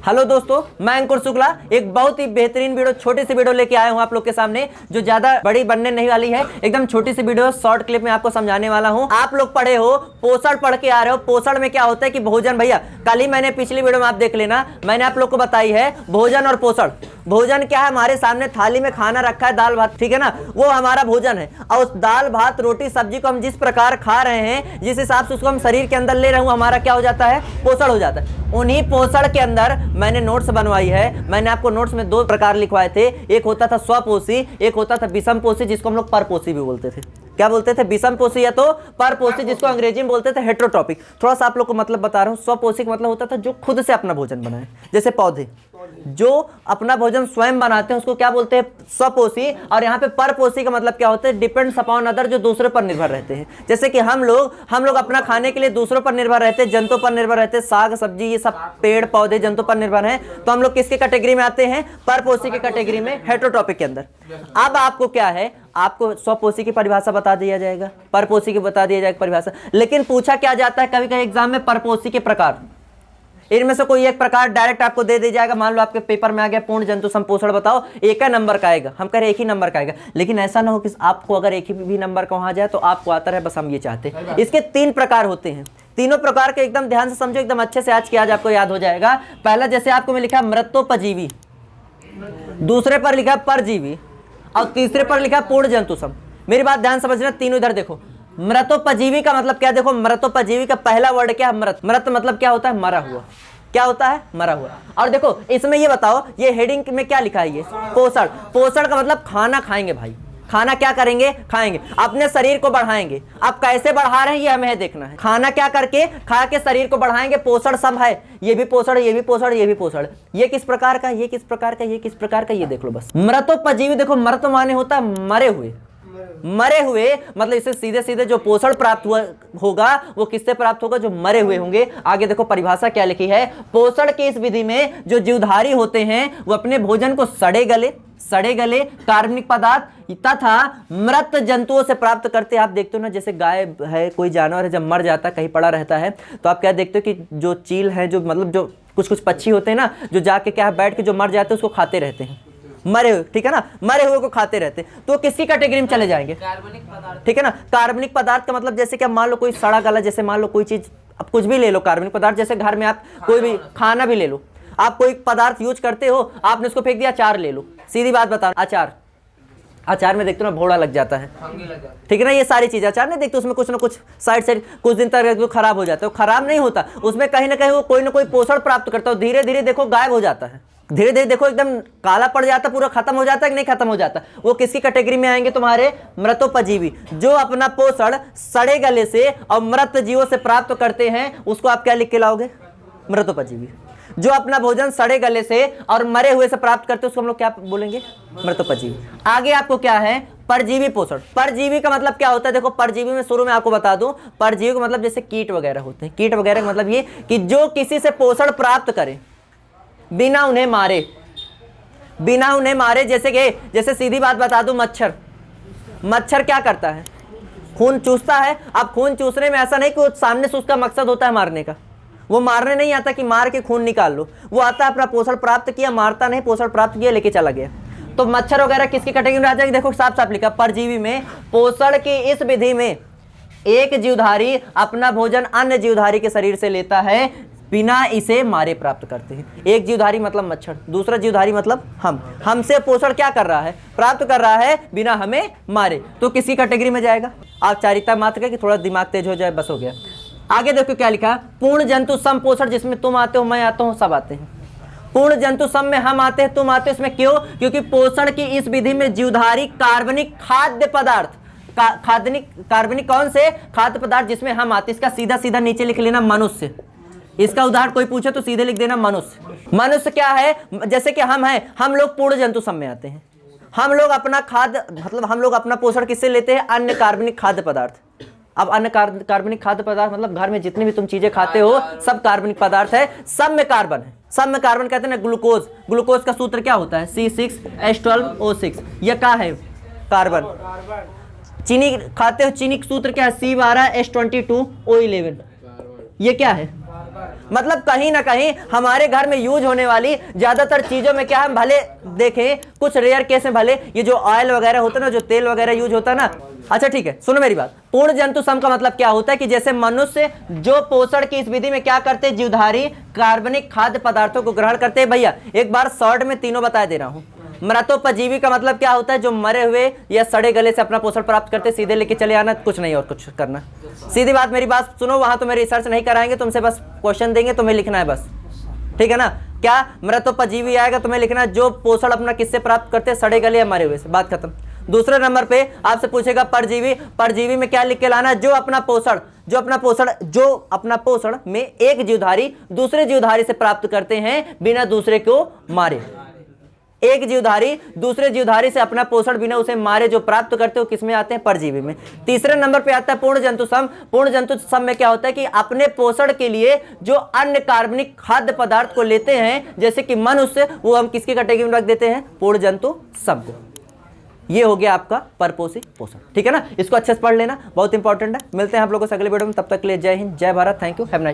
Hello दोस्तों, मैं अंकुर शुक्ला एक बहुत ही बेहतरीन वीडियो, छोटी सी वीडियो लेके आया हूं आप लोग के सामने, जो ज्यादा बड़ी बनने नहीं वाली है। एकदम छोटी सी वीडियो, शॉर्ट क्लिप में आपको समझाने वाला हूं। आप लोग पढ़े हो, पोषण पढ़ के आ रहे हो। पोषण में क्या होता है कि भोजन, भैया कल ही मैंने पिछली वीडियो में आप देख लेना, मैंने आप लोग को बताई है भोजन और पोषण। भोजन क्या है, हमारे सामने थाली में खाना रखा है, दाल भात, ठीक है ना, वो हमारा भोजन है। और उस दाल भात रोटी सब्जी को हम जिस प्रकार खा रहे हैं, जिस हिसाब से उसको हम शरीर के अंदर ले रहे हैं, हमारा क्या हो जाता है, पोषण हो जाता है। उन्हीं पोषण के अंदर मैंने नोट्स बनवाई है। मैंने आपको नोट्स में दो प्रकार लिखवाए थे, एक होता था स्वपोषी, एक होता था विषमपोषी, जिसको हम लोग परपोषी भी बोलते थे। क्या बोलते थे, विषमपोषी या तो परपोषी, जिसको अंग्रेजी में बोलते थे हेटेरोट्रॉपिक। थोड़ा सा आप लोग को मतलब बता रहा हूँ। स्वपोषी का मतलब होता था जो खुद से अपना भोजन बनाए, जैसे पौधे जो अपना भोजन स्वयं बनाते हैं, उसको क्या बोलते हैं, स्वपोषी। और यहाँ पे परपोषी का मतलब क्या होता है, डिपेंड्स अपॉन अदर, जो दूसरे पर निर्भर रहते हैं। जैसे कि हम लोग अपना खाने के लिए दूसरों पर निर्भर रहते हैं, जंतुओं पर निर्भर रहते हैं, साग सब्जी ये सब पेड़ पौधे जंतुओं पर निर्भर हैं, तो हम लोग किसके कैटेगरी में आते हैं, परपोषी की कैटेगरी में, हेटेरोट्रॉपिक के अंदर। अब आपको क्या है, आपको स्वपोषी की परिभाषा बता दिया जाएगा, परपोषी की बता दिया जाएगा परिभाषा। लेकिन पूछा क्या जाता है कभी कभी एग्जाम में, परपोषी के प्रकार, इनमें से कोई एक प्रकार डायरेक्ट आपको दे दिया जाएगा। मान लो आपके पेपर में आ गया पूर्ण जंतु संपोषण बताओ, एक ही नंबर का आएगा, हम कह रहे एक ही नंबर का आएगा। लेकिन ऐसा ना हो कि आपको अगर एक ही भी नंबर का वहां जाए तो आपको आता रहे, बस हम ये चाहते हैं। इसके 3 प्रकार होते हैं, तीनों प्रकार के एकदम ध्यान से समझो, एकदम अच्छे से, आज की आज आपको याद हो जाएगा। पहला जैसे आपको मैं लिखा मृतोपजीवी, दूसरे पर लिखा परजीवी, और तीसरे पर लिखा पूर्ण जंतु सम। मेरी बात ध्यान समझना, तीनों इधर देखो। मृतोपजीवी का मतलब क्या, देखो मृतोपजीवी का पहला वर्ड क्या है, मृत। मृत मतलब क्या होता है, मरा हुआ। क्या होता है, मरा हुआ। और देखो इसमें ये बताओ, ये हेडिंग में क्या लिखा है, ये पोषण। पोषण का मतलब खाना खाएंगे भाई, खाना क्या करेंगे, खाएंगे, अपने शरीर को बढ़ाएंगे। आप कैसे बढ़ा रहे हैं ये हमें देखना है। खाना क्या करके, खा के शरीर को बढ़ाएंगे, पोषण सब है, ये भी पोषण, ये भी पोषण, ये भी पोषण। ये किस प्रकार का, ये किस प्रकार का, ये किस प्रकार का, ये देख लो बस। मृतोपजीवी, देखो मृत माने होता है मरे हुए, मरे हुए मतलब इसे सीधे सीधे जो पोषण प्राप्त हुआ होगा वो किससे प्राप्त होगा, जो मरे हुए होंगे। आगे देखो परिभाषा क्या लिखी है, पोषण की इस विधि में जो जीवधारी होते हैं वो अपने भोजन को सड़े गले कार्बनिक पदार्थ तथा मृत जंतुओं से प्राप्त करते हैं। आप देखते हो ना, जैसे गाय है, कोई जानवर है, जब मर जाता है, कहीं पड़ा रहता है, तो आप क्या देखते हो कि जो चील है, जो मतलब जो कुछ पक्षी होते हैं ना, जो जाके क्या बैठ के जो मर जाते हैं उसको खाते रहते हैं, मरे हुए, ठीक है ना, मरे हुए को खाते रहते, तो किसकी कैटेगरी में चले जाएंगे, कार्बनिक पदार्थ, ठीक है ना। कार्बनिक पदार्थ का मतलब जैसे कि मान लो कोई सड़ा गला, जैसे मान लो कोई चीज, अब कुछ भी ले लो कार्बनिक पदार्थ, जैसे घर में आप कोई भी खाना भी ले लो, आप कोई पदार्थ यूज करते हो, आपने उसको फेंक दिया, अचार ले लो, सीधी बात बता, अचार में देखते हो ना भोड़ा लग जाता है, ठीक है ना, ये सारी चीजें अचार नहीं देखते, उसमें कुछ ना कुछ साइड कुछ दिन तक तो खराब हो जाता है, खराब नहीं होता, उसमें कहीं ना कहीं वो कोई ना कोई पोषण प्राप्त करता है, धीरे धीरे देखो गायब हो जाता है, धीरे धीरे देखो एकदम काला पड़ जाता, पूरा खत्म हो जाता है कि नहीं खत्म हो जाता। वो किसकी कैटेगरी में आएंगे, तुम्हारे मृतोपजीवी, जो अपना पोषण सड़े गले से और मृत जीवों से प्राप्त करते हैं, उसको आप क्या लिख के लाओगे, मृतोपजीवी। जो अपना भोजन सड़े गले से और मरे हुए से प्राप्त करते हैं उसको हम लोग क्या बोलेंगे, मृतोपजीवी। आगे आपको क्या है, परजीवी पोषण। परजीवी का मतलब क्या होता है, देखो परजीवी में शुरू में आपको बता दूं, परजीवी का मतलब जैसे कीट वगैरह होते हैं, कीट वगैरह का मतलब ये कि जो किसी से पोषण प्राप्त करे बिना उन्हें मारे, जैसे सीधी बात बता दूं, मच्छर क्या करता है, खून चूसता है। अब खून चूसने में ऐसा नहीं कि सामने से उसका मकसद होता है मारने का, वो मारने नहीं आता कि मार के खून निकाल लो, वो आता है अपना पोषण प्राप्त किया, मारता नहीं, पोषण प्राप्त किया, लेके चला गया। तो मच्छर वगैरह किसकी कैटेगरी में आ जाएगी, देखो साफ साफ लिखा, परजीवी में। पोषण की इस विधि में एक जीवधारी अपना भोजन अन्य जीवधारी के शरीर से लेता है, बिना इसे मारे प्राप्त करते हैं। एक जीवधारी मतलब मच्छर, दूसरा जीवधारी मतलब हमसे पोषण क्या कर रहा है, प्राप्त कर रहा है बिना हमें मारे, तो किसी कैटेगरी में जाएगा। औपचारिकता मात्र का कि थोड़ा दिमाग तेज हो जाए, बस हो गया। आगे देखो क्या लिखा, पूर्ण जंतु सम पोषण, जिसमें तुम आते हो, मैं आता हूँ, सब आते हैं। पूर्ण जंतु सम में हम आते हैं, तुम आते हो, इसमें क्यों, क्योंकि पोषण की इस विधि में जीवधारी कार्बनिक खाद्य पदार्थ, कार्बनिक कौन से खाद्य पदार्थ, जिसमें हम आते, इसका सीधा सीधा नीचे लिख लेना मनुष्य। इसका उदाहरण कोई पूछे तो सीधे लिख देना मनुष्य। मनुष्य क्या है, जैसे कि हम हैं, हम लोग पूर्ण जंतु सम में आते हैं। हम लोग अपना खाद्य मतलब हम लोग अपना पोषण किससे लेते हैं, अन्य कार्बनिक खाद्य पदार्थ। अब अन्य कार्बनिक खाद्य पदार्थ मतलब घर में जितनी भी तुम चीजें खाते हो सब कार्बनिक पदार्थ है, सब में कार्बन है, सब में कार्बन कहते हैं ना। ग्लूकोज का सूत्र क्या होता है, C6H12O6, यह क्या है, कार्बन। चीनी खाते हो, चीनी का सूत्र क्या है, C12H22O11, ये क्या है, मतलब कहीं ना कहीं हमारे घर में यूज होने वाली ज्यादातर चीजों में क्या हम भले देखें, कुछ रेयर केस में भले ये जो ऑयल वगैरह होता है ना, जो तेल वगैरह यूज होता है ना। अच्छा ठीक है, सुनो मेरी बात। पूर्ण जंतु सम का मतलब क्या होता है कि जैसे मनुष्य जो पोषण की इस विधि में क्या करते हैं, जीवधारी कार्बनिक खाद्य पदार्थों को ग्रहण करते हैं। भैया एक बार शॉर्ट में तीनों बता दे रहा हूं। मृतोपजीवी का मतलब क्या होता है, जो मरे हुए या सड़े गले से अपना पोषण प्राप्त करते, सीधे लेके चले आना, कुछ नहीं और कुछ करना। सीधी बात, मेरी बात सुनो, वहां तुम्हें रिसर्च नहीं कराएंगे, तुमसे बस क्वेश्चन देंगे, तुम्हें लिखना है बस, ठीक है ना। क्या मृतोपजीवी आएगा, तुम्हें लिखना है जो पोषण अपना किससे प्राप्त करते, सड़े गले या मरे हुए से, बात खत्म। दूसरे नंबर पे आपसे पूछेगा परजीवी। परजीवी में क्या लिख के लाना, जो अपना पोषण में एक जीवधारी दूसरे जीवधारी से प्राप्त करते हैं बिना दूसरे को मारे। एक जीवधारी दूसरे जीवधारी से अपना पोषण बिना उसे मारे जो प्राप्त करते हो, किसमें आते हैं, परजीवी में। तीसरे नंबर पे आता है पूर्ण जंतु सम। पूर्ण जंतु सम में क्या होता है कि अपने पोषण के लिए जो अन्य कार्बनिक खाद्य पदार्थ को लेते हैं, जैसे कि मनुष्य, वो हम किसकी कैटेगरी में रख देते हैं, पूर्ण जंतु सम को। ये हो गया आपका परपोषी पोषण, ठीक है ना। इसको अच्छे से पढ़ लेना, बहुत इंपॉर्टेंट है। मिलते हैं आप लोगों से अगले वीडियो में, तब तक के लिए जय हिंद, जय Bharat, thank you, have nice.